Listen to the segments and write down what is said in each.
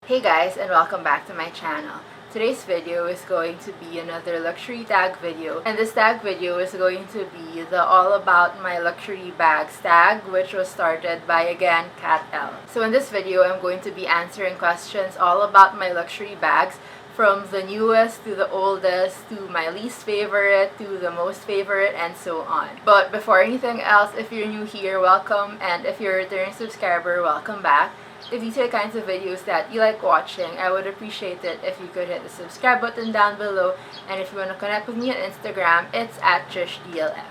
Hey guys, and welcome back to my channel. Today's video is going to be another luxury tag video, and this tag video is going to be the all about my luxury bags tag, which was started by again Kat L. So in this video I'm going to be answering questions all about my luxury bags, from the newest to the oldest to my least favorite to the most favorite and so on. But before anything else, if you're new here, welcome, and if you're a returning subscriber, welcome back. If these are the kinds of videos that you like watching, I would appreciate it if you could hit the subscribe button down below, and if you want to connect with me on Instagram, it's at JushDLF.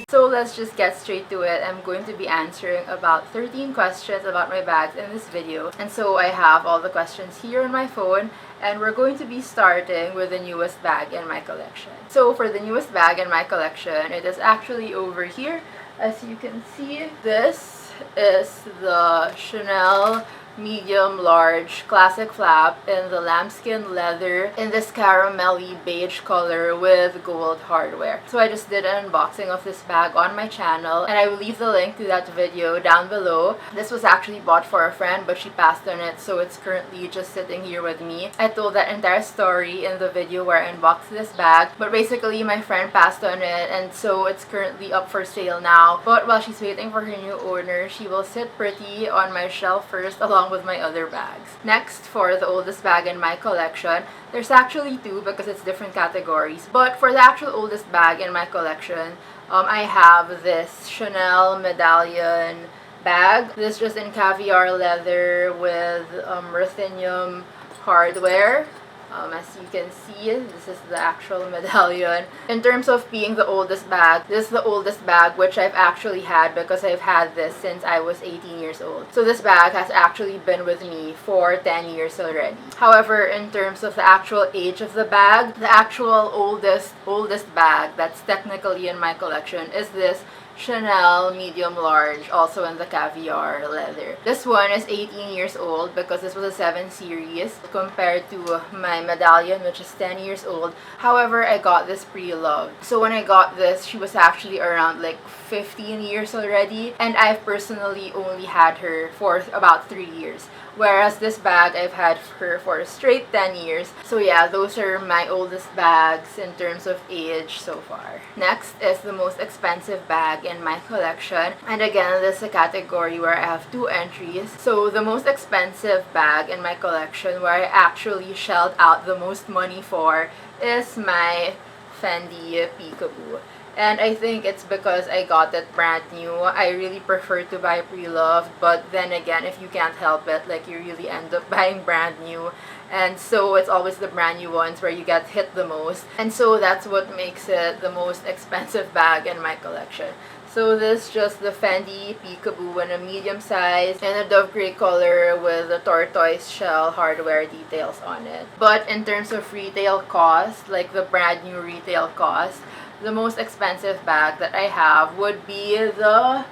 So let's just get straight to it. I'm going to be answering about 13 questions about my bags in this video. And so I have all the questions here on my phone, and we're going to be starting with the newest bag in my collection. So for the newest bag in my collection, it is actually over here. As you can see, this is the Chanel medium large classic flap in the lambskin leather in this caramelly beige color with gold hardware. So I just did an unboxing of this bag on my channel, and I will leave the link to that video down below. This was actually bought for a friend, but she passed on it, so it's currently just sitting here with me. I told that entire story in the video where I unboxed this bag, but basically my friend passed on it, and so it's currently up for sale now. But while she's waiting for her new owner, she will sit pretty on my shelf first along with my other bags. Next, for the oldest bag in my collection, there's actually two because it's different categories. But for the actual oldest bag in my collection, I have this Chanel Medallion bag. This is just in caviar leather with ruthenium hardware. As you can see, this is the actual medallion. In terms of being the oldest bag, this is the oldest bag which I've actually had because I've had this since I was 18 years old. So this bag has actually been with me for 10 years already. However, in terms of the actual age of the bag, the actual oldest bag that's technically in my collection is this Chanel medium large, also in the caviar leather. This one is 18 years old because this was a 7 series compared to my medallion, which is 10 years old. However, I got this pre-loved. So when I got this, she was actually around like 15 years already, and I've personally only had her for about 3 years. Whereas this bag, I've had her for a straight 10 years. So yeah, those are my oldest bags in terms of age so far. Next is the most expensive bag in my collection. And again, this is a category where I have two entries. So the most expensive bag in my collection, where I actually shelled out the most money for, is my Fendi Peekaboo. And I think it's because I got it brand new. I really prefer to buy pre-loved, but then again, if you can't help it, like, you really end up buying brand new. And so it's always the brand new ones where you get hit the most. And so that's what makes it the most expensive bag in my collection. So this is just the Fendi Peekaboo in a medium size in a dove gray color with the tortoise shell hardware details on it. But in terms of retail cost, like the brand new retail cost, the most expensive bag that I have would be the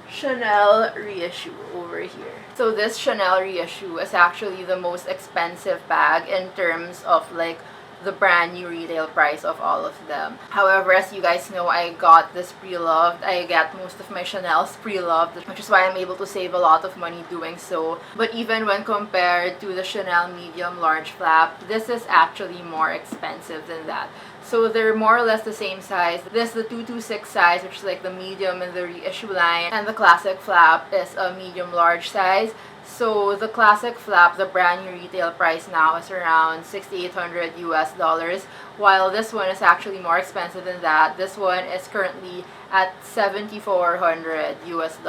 Chanel Reissue over here. So this Chanel Reissue is actually the most expensive bag in terms of like the brand new retail price of all of them. However, as you guys know, I got this pre-loved. I got most of my Chanel's pre-loved, which is why I'm able to save a lot of money doing so. But even when compared to the Chanel medium large flap, this is actually more expensive than that. So they're more or less the same size. This is the 226 size, which is like the medium in the reissue line, and the classic flap is a medium large size. So the classic flap, the brand new retail price now is around $6,800 US, while this one is actually more expensive than that. This one is currently at $7,400 US.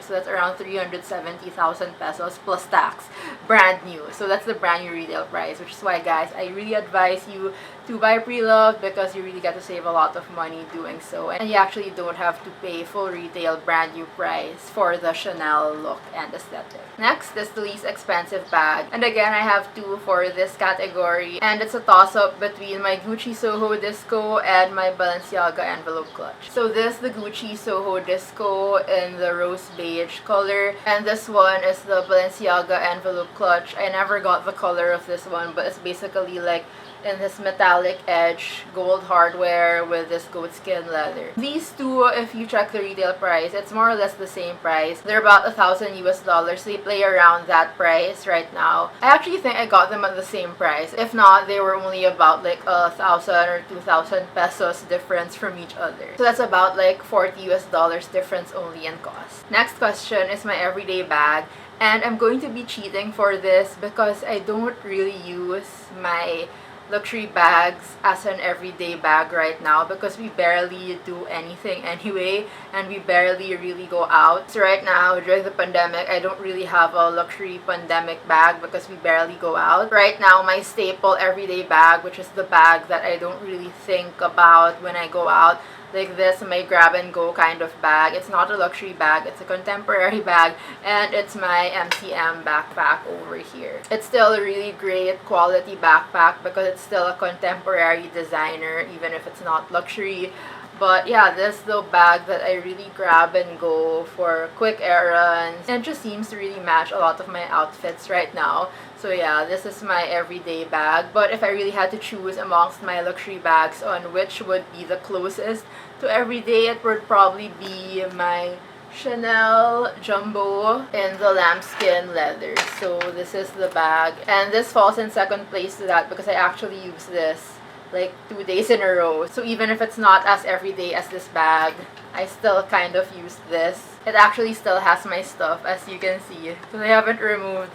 So that's around 370,000 pesos plus tax, brand new. So that's the brand new retail price, which is why, guys, I really advise you to buy pre-loved because you really get to save a lot of money doing so, and you actually don't have to pay full retail brand new price for the Chanel look and aesthetic. Next is the least expensive bag, and again I have two for this category, and it's a toss-up between my Gucci Soho Disco and my Balenciaga envelope clutch. So this is the Gucci Soho Disco in the rose beige color, and this one is the Balenciaga envelope clutch. I never got the color of this one, but it's basically like in this metallic edge gold hardware with this goatskin leather. These two, if you check the retail price, it's more or less the same price. They're about $1,000 US. They play around that price right now. I actually think I got them at the same price. If not, they were only about like 1,000 or 2,000 pesos difference from each other. So that's about like $40 difference only in cost. Next question is my everyday bag. And I'm going to be cheating for this because I don't really use my luxury bags as an everyday bag right now because we barely do anything anyway and we barely really go out. So right now during the pandemic, I don't really have a luxury pandemic bag because we barely go out. Right now my staple everyday bag, which is the bag that I don't really think about when I go out, like this, my grab and go kind of bag. It's not a luxury bag, it's a contemporary bag, and it's my Mtm Backpack over here. It's still a really great quality backpack because it's still a contemporary designer, even if it's not luxury. But yeah, this is the bag that I really grab and go for quick errands, and it just seems to really match a lot of my outfits right now. So yeah, this is my everyday bag. But if I really had to choose amongst my luxury bags on which would be the closest to everyday, it would probably be my Chanel Jumbo in the lambskin leather. So this is the bag, and this falls in second place to that because I actually use this like 2 days in a row. So even if it's not as everyday as this bag, I still kind of use this. It actually still has my stuff, as you can see. So I haven't removed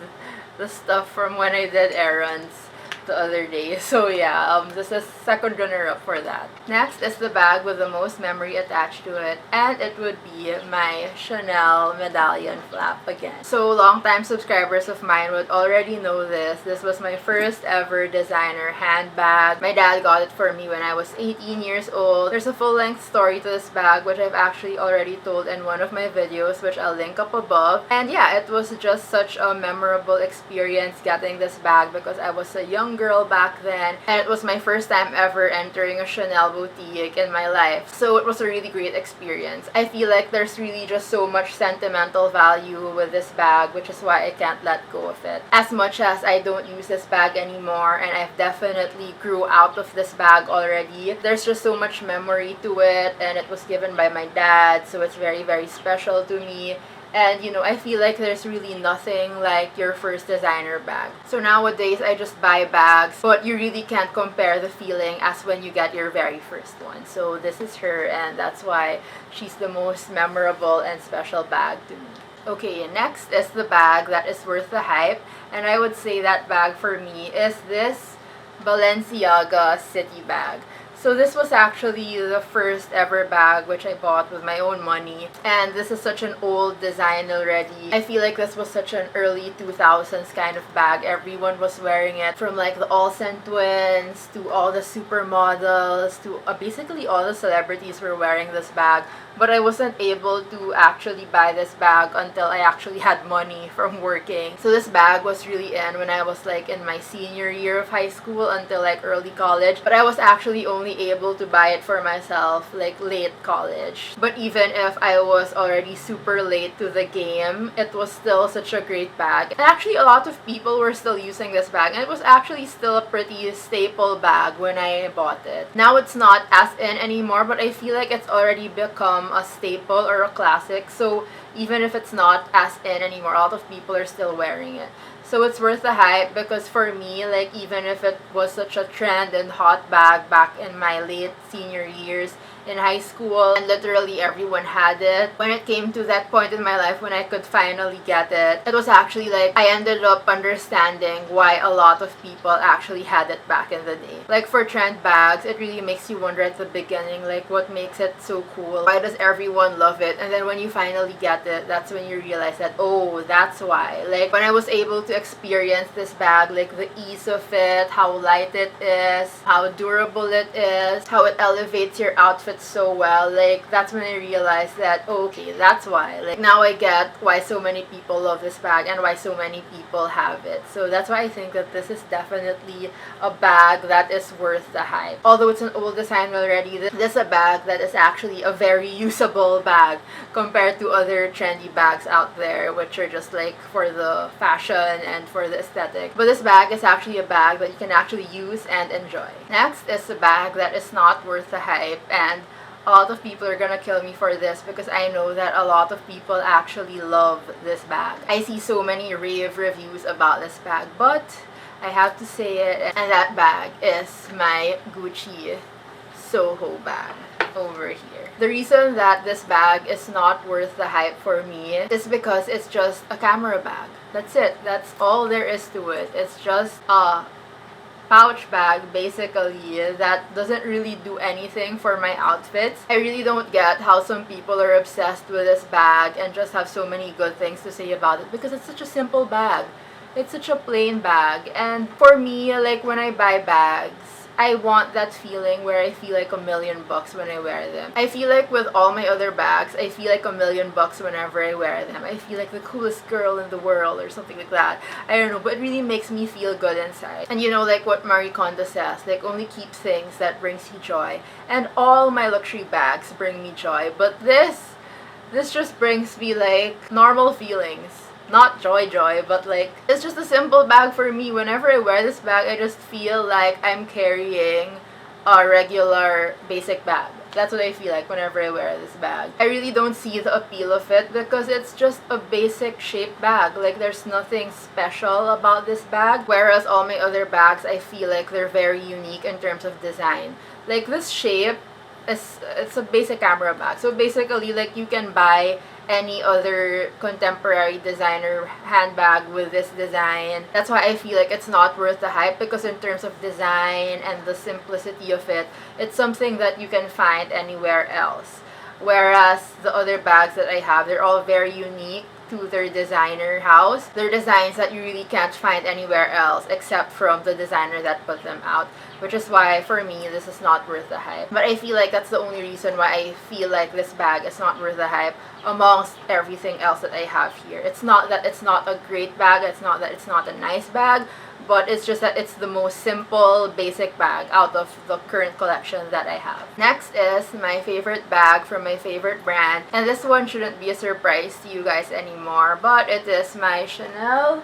the stuff from when I did errands the other day. So yeah, this is second runner up for that. Next is the bag with the most memory attached to it, and it would be my Chanel Medallion flap again. So long-time subscribers of mine would already know this. This was my first ever designer handbag. My dad got it for me when I was 18 years old. There's a full-length story to this bag which I've actually already told in one of my videos, which I'll link up above. And yeah, it was just such a memorable experience getting this bag because I was a young girl back then, and it was my first time ever entering a Chanel boutique in my life. So it was a really great experience. I feel like there's really just so much sentimental value with this bag, which is why I can't let go of it. As much as I don't use this bag anymore, and I've definitely grew out of this bag already, there's just so much memory to it, and it was given by my dad, so it's very, very special to me. And you know, I feel like there's really nothing like your first designer bag. So nowadays, I just buy bags, but you really can't compare the feeling as when you get your very first one. So this is her, and that's why she's the most memorable and special bag to me. Okay, next is the bag that is worth the hype, and I would say that bag for me is this Balenciaga City Bag. So this was actually the first ever bag which I bought with my own money, and this is such an old design already. I feel like this was such an early 2000s kind of bag. Everyone was wearing it, from like the Olsen twins to all the supermodels to basically all the celebrities were wearing this bag. But I wasn't able to actually buy this bag until I actually had money from working. So this bag was really in when I was like in my senior year of high school until like early college. But I was actually only able to buy it for myself like late college. But even if I was already super late to the game, it was still such a great bag. And actually a lot of people were still using this bag, and it was actually still a pretty staple bag when I bought it. Now it's not as in anymore, but I feel like it's already become a staple or a classic. So even if it's not as in anymore, a lot of people are still wearing it. So it's worth the hype because for me, like even if it was such a trend and hot bag back in my late senior years in high school, and literally everyone had it, when it came to that point in my life when I could finally get it, it was actually like I ended up understanding why a lot of people actually had it back in the day. Like for trend bags, it really makes you wonder at the beginning, like what makes it so cool? Why does everyone love it? And then when you finally get it, that's when you realize that, oh, that's why. Like when I was able to experience this bag, like the ease of it, how light it is, how durable it is, how it elevates your outfit it so well. Like, that's when I realized that, oh, okay, that's why. Like, now I get why so many people love this bag and why so many people have it. So that's why I think that this is definitely a bag that is worth the hype. Although it's an old design already, this is a bag that is actually a very usable bag compared to other trendy bags out there, which are just like for the fashion and for the aesthetic. But this bag is actually a bag that you can actually use and enjoy. Next is a bag that is not worth the hype, and a lot of people are gonna kill me for this because I know that a lot of people actually love this bag. I see so many rave reviews about this bag, but I have to say it, and that bag is my Gucci Soho bag over here. The reason that this bag is not worth the hype for me is because it's just a camera bag. That's it. That's all there is to it. It's just a pouch bag basically that doesn't really do anything for my outfits. I really don't get how some people are obsessed with this bag and just have so many good things to say about it because it's such a simple bag. It's such a plain bag, and for me, like, when I buy bags, I want that feeling where I feel like $1,000,000 when I wear them. I feel like with all my other bags, I feel like $1,000,000 whenever I wear them. I feel like the coolest girl in the world or something like that. I don't know, but it really makes me feel good inside. And you know, like what Marie Kondo says, like, only keep things that brings you joy. And all my luxury bags bring me joy, but this just brings me like normal feelings. Not joy, but like, it's just a simple bag for me. Whenever I wear this bag, I just feel like I'm carrying a regular basic bag. That's what I feel like whenever I wear this bag. I really don't see the appeal of it because it's just a basic shaped bag. Like, there's nothing special about this bag. Whereas all my other bags, I feel like they're very unique in terms of design. Like, this shape it's a basic camera bag. So basically, like, you can buy any other contemporary designer handbag with this design. That's why I feel like it's not worth the hype, because in terms of design and the simplicity of it, it's something that you can find anywhere else. Whereas the other bags that I have, they're all very unique to their designer house. They're designs that you really can't find anywhere else except from the designer that put them out, which is why for me this is not worth the hype. But I feel like that's the only reason why I feel like this bag is not worth the hype amongst everything else that I have here. It's not that it's not a great bag, it's not that it's not a nice bag, but it's just that it's the most simple, basic bag out of the current collection that I have. Next is my favorite bag from my favorite brand, and this one shouldn't be a surprise to you guys anymore, but it is my Chanel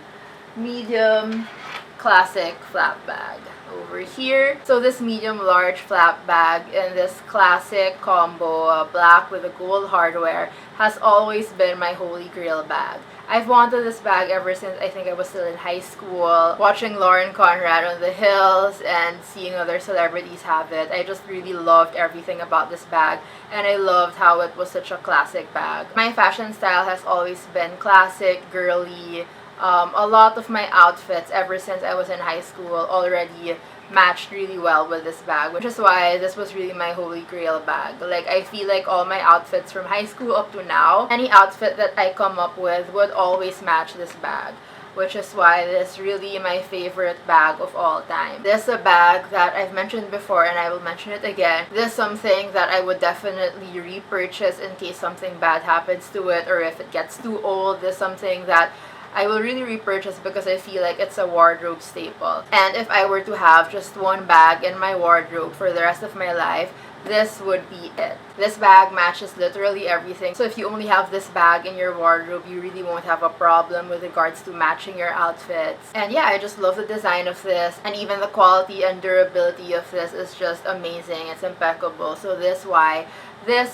medium classic flap bag over here. So this medium large flap bag in this classic combo, black with a gold hardware, has always been my holy grail bag. I've wanted this bag ever since I think I was still in high school, watching Lauren Conrad on the Hills and seeing other celebrities have it. I just really loved everything about this bag, and I loved how it was such a classic bag. My fashion style has always been classic, girly. A lot of my outfits ever since I was in high school already matched really well with this bag, which is why this was really my holy grail bag. Like, I feel like all my outfits from high school up to now, any outfit that I come up with would always match this bag, which is why this is really my favorite bag of all time. This is a bag that I've mentioned before and I will mention it again. This is something that I would definitely repurchase in case something bad happens to it, or if it gets too old. This is something that I will really repurchase because I feel like it's a wardrobe staple. And if I were to have just one bag in my wardrobe for the rest of my life, this would be it. This bag matches literally everything. So if you only have this bag in your wardrobe, you really won't have a problem with regards to matching your outfits. And yeah, I just love the design of this, and even the quality and durability of this is just amazing. It's impeccable. So this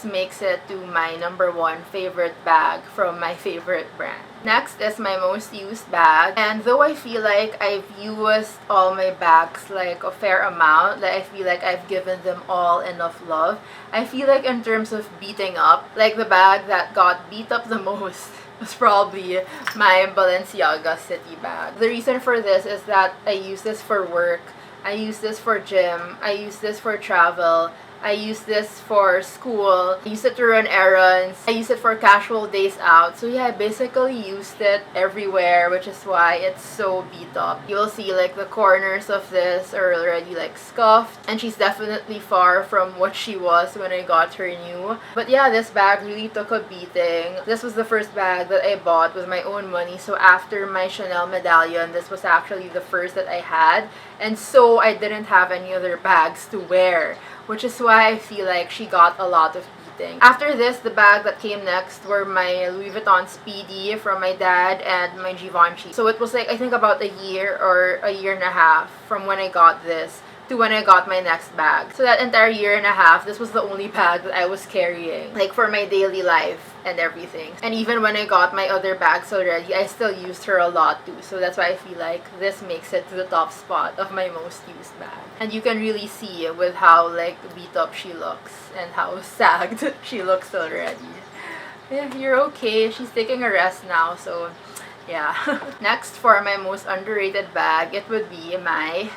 makes it to my #1 favorite bag from my favorite brand. Next is my most used bag, and though I feel like I've used all my bags like a fair amount, like I feel like I've given them all enough love, I feel like in terms of beating up, like the bag that got beat up the most was probably my Balenciaga City Bag. The reason for this is that I use this for work, I use this for gym, I use this for travel, I use this for school. I use it to run errands. I use it for casual days out. So yeah, I basically used it everywhere, which is why it's so beat up. You'll see like the corners of this are already like scuffed, and she's definitely far from what she was when I got her new. But yeah, this bag really took a beating. This was the first bag that I bought with my own money. So after my Chanel Medallion, this was actually the first that I had. And so I didn't have any other bags to wear, which is why I feel like she got a lot of beating. After this, the bag that came next were my Louis Vuitton Speedy from my dad and my Givenchy. So it was like, I think about a year or a year and a half from when I got this to when I got my next bag. So that entire year and a half, this was the only bag that I was carrying, like for my daily life and everything. And even when I got my other bags already, I still used her a lot too. So that's why I feel like this makes it to the top spot of my most used bag. And you can really see with how like beat up she looks and how sagged she looks already. Yeah, you're okay. She's taking a rest now, so yeah. Next, for my most underrated bag, it would be my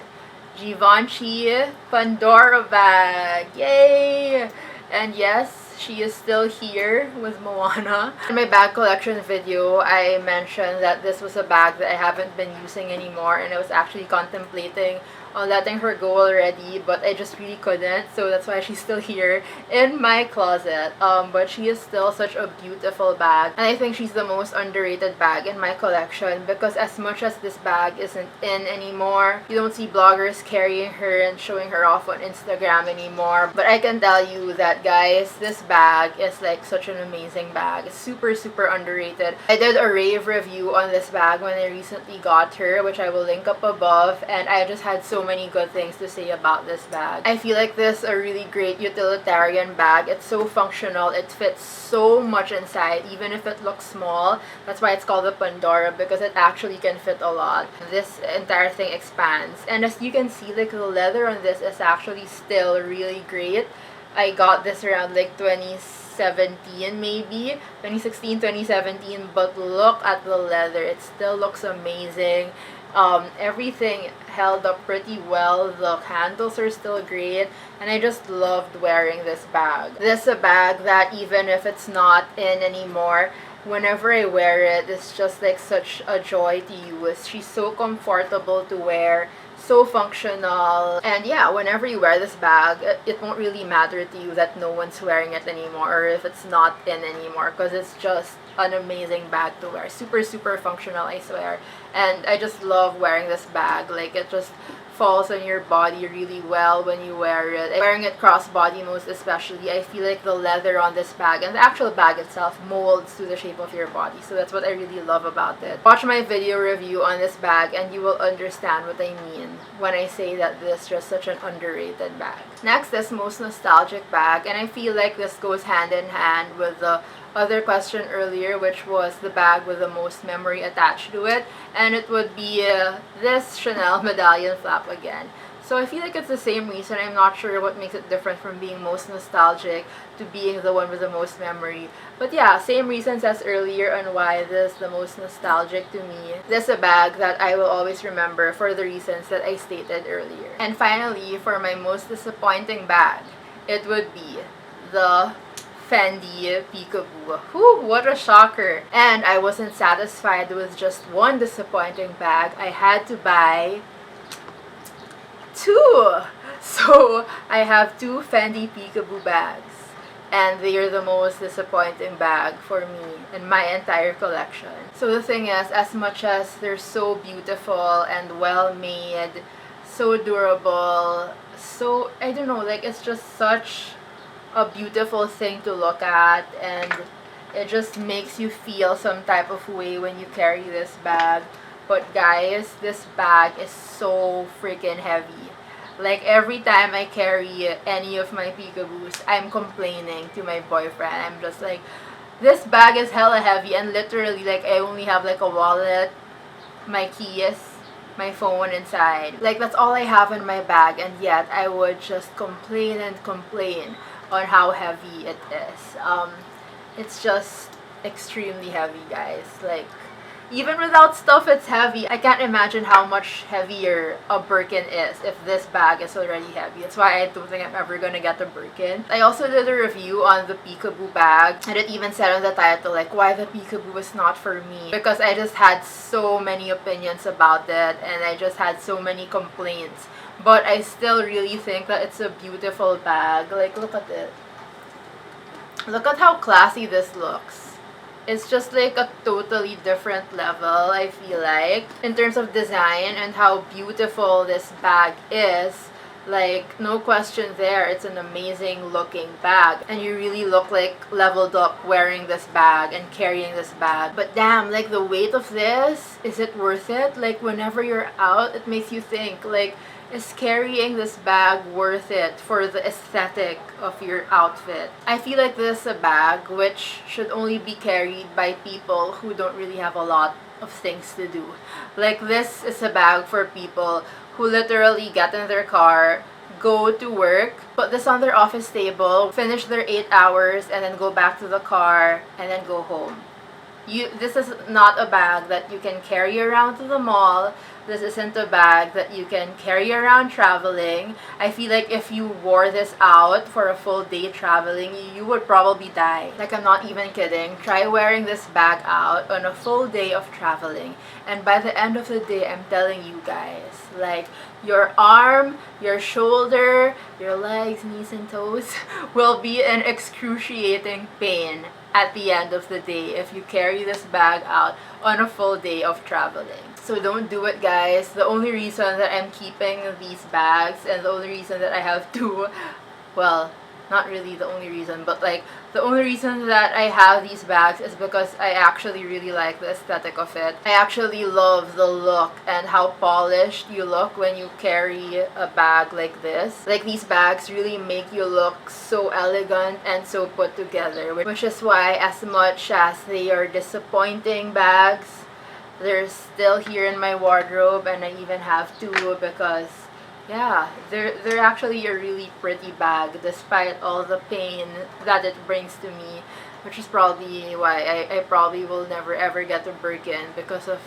Givenchy Pandora Bag. Yay! And yes, she is still here with Moana. In my bag collection video, I mentioned that this was a bag that I haven't been using anymore, and I was actually contemplating on letting her go already, but I just really couldn't, so that's why she's still here in my closet. But she is still such a beautiful bag, and I think she's the most underrated bag in my collection, because as much as this bag isn't in anymore, you don't see bloggers carrying her and showing her off on Instagram anymore, but I can tell you that, guys, this bag is like such an amazing bag. It's super underrated. I did a rave review on this bag when I recently got her, which I will link up above, and I just had so many good things to say about this bag. I feel like this is a really great utilitarian bag. It's so functional. It fits so much inside, even if it looks small. That's why it's called the Pandora, because it actually can fit a lot. This entire thing expands, and as you can see, like the leather on this is actually still really great. I got this around like 2017 maybe, 2016, 2017, but look at the leather. It still looks amazing. Everything held up pretty well. The handles are still great, and I just loved wearing this bag. This is a bag that even if it's not in anymore, whenever I wear it, it's just like such a joy to use. She's so comfortable to wear, so functional, and yeah, whenever you wear this bag, it won't really matter to you that no one's wearing it anymore or if it's not in anymore, because it's just an amazing bag to wear. Super functional, I swear. And I just love wearing this bag. Like, it just falls on your body really well when you wear it. Wearing it crossbody most especially, I feel like the leather on this bag and the actual bag itself molds to the shape of your body. So that's what I really love about it. Watch my video review on this bag and you will understand what I mean when I say that this is just such an underrated bag. Next is most nostalgic bag, and I feel like this goes hand in hand with the other question earlier, which was the bag with the most memory attached to it, and it would be this Chanel Medallion flap again. So I feel like it's the same reason. I'm not sure what makes it different from being most nostalgic to being the one with the most memory. But yeah, same reasons as earlier on why this is the most nostalgic to me. This is a bag that I will always remember for the reasons that I stated earlier. And finally, for my most disappointing bag, it would be the Fendi Peekaboo. Whew, what a shocker. And I wasn't satisfied with just one disappointing bag. I had to buy two. So I have two Fendi Peekaboo bags, and they are the most disappointing bag for me in my entire collection. So the thing is, as much as they're so beautiful and well made, so durable, so I don't know, like it's just such a beautiful thing to look at, and it just makes you feel some type of way when you carry this bag. But guys, this bag is so freaking heavy. Like, every time I carry any of my Peekaboos, I'm complaining to my boyfriend. I'm just like, this bag is hella heavy, and literally, like, I only have like a wallet, my keys, my phone inside. Like, that's all I have in my bag, and yet I would just complain and complain on how heavy it is. It's just extremely heavy, guys. Like, Even without stuff, it's heavy. I can't imagine how much heavier a Birkin is if this bag is already heavy. That's why I don't think I'm ever gonna get a Birkin. I also did a review on the Peekaboo bag, and it even said on the title like why the Peekaboo is not for me, because I just had so many opinions about it and I just had so many complaints. But I still really think that it's a beautiful bag. Like, look at it. Look at how classy this looks. It's just like a totally different level, I feel like, in terms of design and how beautiful this bag is. Like, no question there, it's an amazing looking bag, and you really look like leveled up wearing this bag and carrying this bag. But damn, like, the weight of this, is it worth it? Like, whenever you're out, it makes you think, like, is carrying this bag worth it for the aesthetic of your outfit? I feel like this is a bag which should only be carried by people who don't really have a lot of things to do. Like, this is a bag for people who literally get in their car, go to work, put this on their office table, finish their 8 hours, and then go back to the car and then go home. This is not a bag that you can carry around to the mall. This isn't a bag that you can carry around traveling. I feel like if you wore this out for a full day traveling, you would probably die. Like, I'm not even kidding. Try wearing this bag out on a full day of traveling, and by the end of the day, I'm telling you guys, like, your arm, your shoulder, your legs, knees, and toes will be in excruciating pain at the end of the day if you carry this bag out on a full day of traveling. So don't do it, guys. The only reason that I'm keeping these bags, and the only reason that I have two, well, not really the only reason, but like the only reason that I have these bags is because I actually really like the aesthetic of it. I actually love the look and how polished you look when you carry a bag like this. Like, these bags really make you look so elegant and so put together, which is why, as much as they are disappointing bags, they're still here in my wardrobe, and I even have two because, yeah, they're actually a really pretty bag despite all the pain that it brings to me, which is probably why I probably will never ever get a Birkin, because of,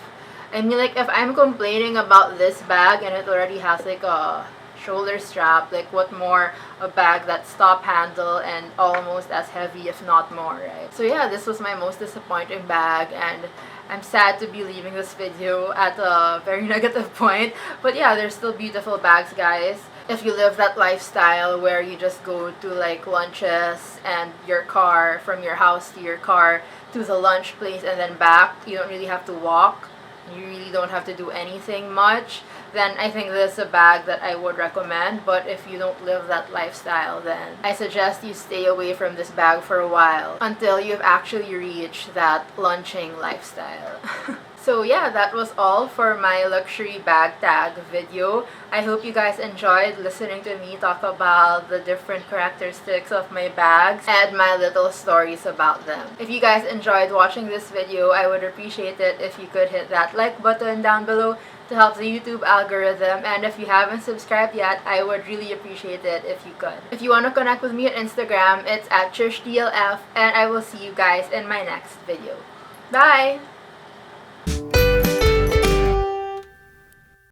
I mean, like, if I'm complaining about this bag and it already has like a shoulder strap, like, what more a bag that's top handle and almost as heavy, if not more, right? So yeah, this was my most disappointing bag, and I'm sad to be leaving this video at a very negative point. But yeah, they're still beautiful bags, guys. If you live that lifestyle where you just go to like lunches and your car, from your house to your car to the lunch place and then back, you don't really have to walk, you really don't have to do anything much, then I think this is a bag that I would recommend. But if you don't live that lifestyle, then I suggest you stay away from this bag for a while until you've actually reached that lunching lifestyle. So yeah, that was all for my luxury bag tag video. I hope you guys enjoyed listening to me talk about the different characteristics of my bags and my little stories about them. If you guys enjoyed watching this video, I would appreciate it if you could hit that like button down below to help the YouTube algorithm, and if you haven't subscribed yet, I would really appreciate it if you could. If you want to connect with me on Instagram, it's @ChishDLF, and I will see you guys in my next video. Bye!